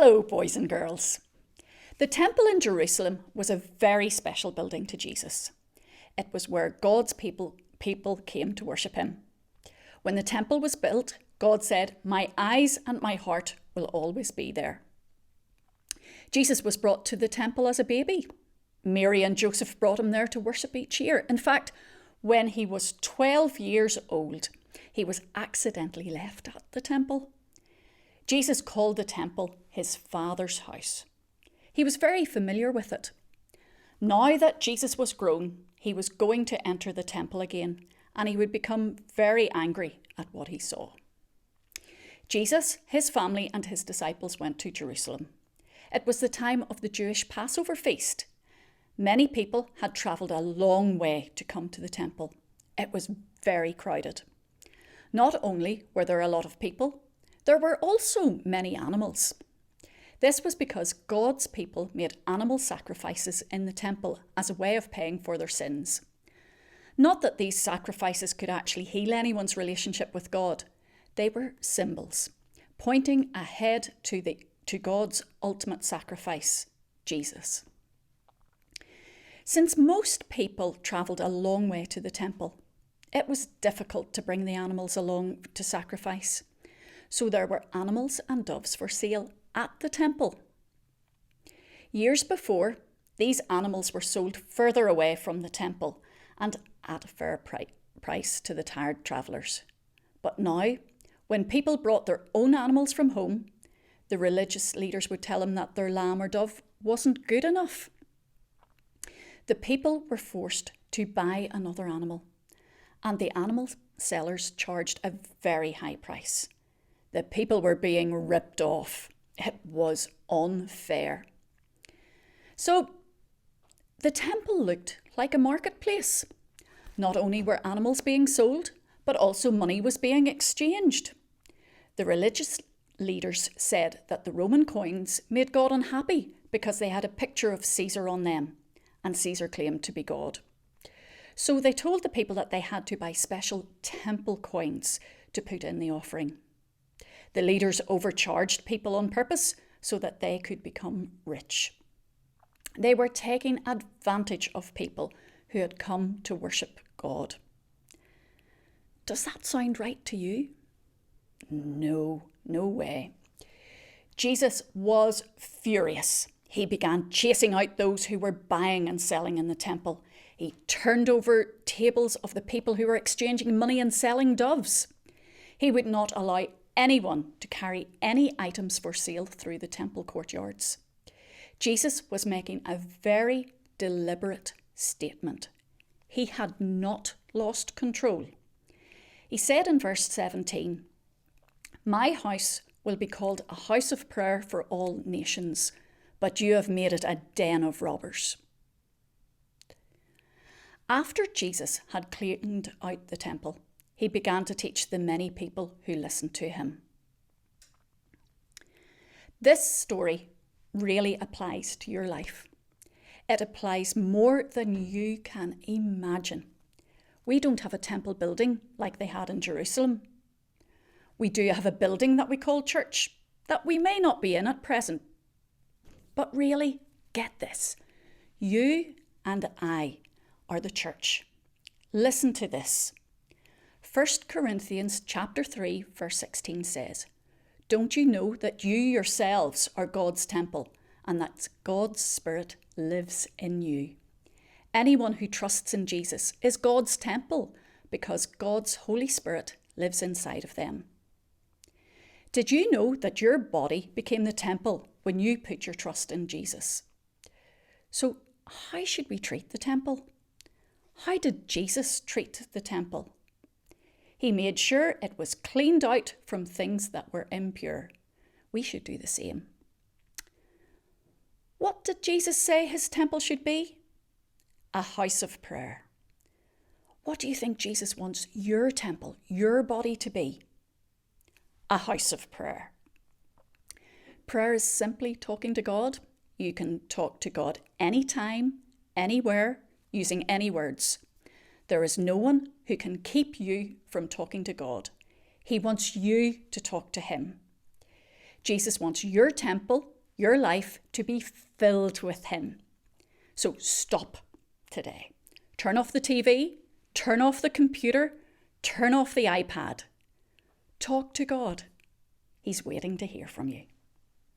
Hello, boys and girls. The temple in Jerusalem was a very special building to Jesus. It was where God's people came to worship him. When the temple was built, God said, "My eyes and my heart will always be there." Jesus was brought to the temple as a baby. Mary and Joseph brought him there to worship each year. In fact, when he was 12 years old, he was accidentally left at the temple. Jesus called the temple his Father's house. He was very familiar with it. Now that Jesus was grown, he was going to enter the temple again, and he would become very angry at what he saw. Jesus, his family, and his disciples went to Jerusalem. It was the time of the Jewish Passover feast. Many people had travelled a long way to come to the temple. It was very crowded. Not only were there a lot of people, there were also many animals. This was because God's people made animal sacrifices in the temple as a way of paying for their sins. Not that these sacrifices could actually heal anyone's relationship with God. They were symbols, pointing ahead to God's ultimate sacrifice, Jesus. Since most people travelled a long way to the temple, it was difficult to bring the animals along to sacrifice. So there were animals and doves for sale at the temple. Years before, these animals were sold further away from the temple and at a fair price to the tired travellers. But now, when people brought their own animals from home, the religious leaders would tell them that their lamb or dove wasn't good enough. The people were forced to buy another animal, and the animal sellers charged a very high price. The people were being ripped off. It was unfair. So the temple looked like a marketplace. Not only were animals being sold, but also money was being exchanged. The religious leaders said that the Roman coins made God unhappy because they had a picture of Caesar on them, and Caesar claimed to be God. So they told the people that they had to buy special temple coins to put in the offering. The leaders overcharged people on purpose so that they could become rich. They were taking advantage of people who had come to worship God. Does that sound right to you? No way. Jesus was furious. He began chasing out those who were buying and selling in the temple. He turned over tables of the people who were exchanging money and selling doves. He would not allow anyone to carry any items for sale through the temple courtyards. Jesus was making a very deliberate statement. He had not lost control. He said in verse 17, "My house will be called a house of prayer for all nations, but you have made it a den of robbers." After Jesus had cleaned out the temple, he began to teach the many people who listened to him. This story really applies to your life. It applies more than you can imagine. We don't have a temple building like they had in Jerusalem. We do have a building that we call church, that we may not be in at present. But really, get this. You and I are the church. Listen to this. 1 Corinthians chapter 3, verse 16 says, "Don't you know that you yourselves are God's temple and that God's Spirit lives in you? Anyone who trusts in Jesus is God's temple because God's Holy Spirit lives inside of them." Did you know that your body became the temple when you put your trust in Jesus? So how should we treat the temple? How did Jesus treat the temple? He made sure it was cleaned out from things that were impure. We should do the same. What did Jesus say his temple should be? A house of prayer. What do you think Jesus wants your temple, your body to be? A house of prayer. Prayer is simply talking to God. You can talk to God anytime, anywhere, using any words. There is no one who can keep you from talking to God. He wants you to talk to him. Jesus wants your temple, your life, to be filled with him. So stop today. Turn off the TV, turn off the computer, turn off the iPad. Talk to God. He's waiting to hear from you.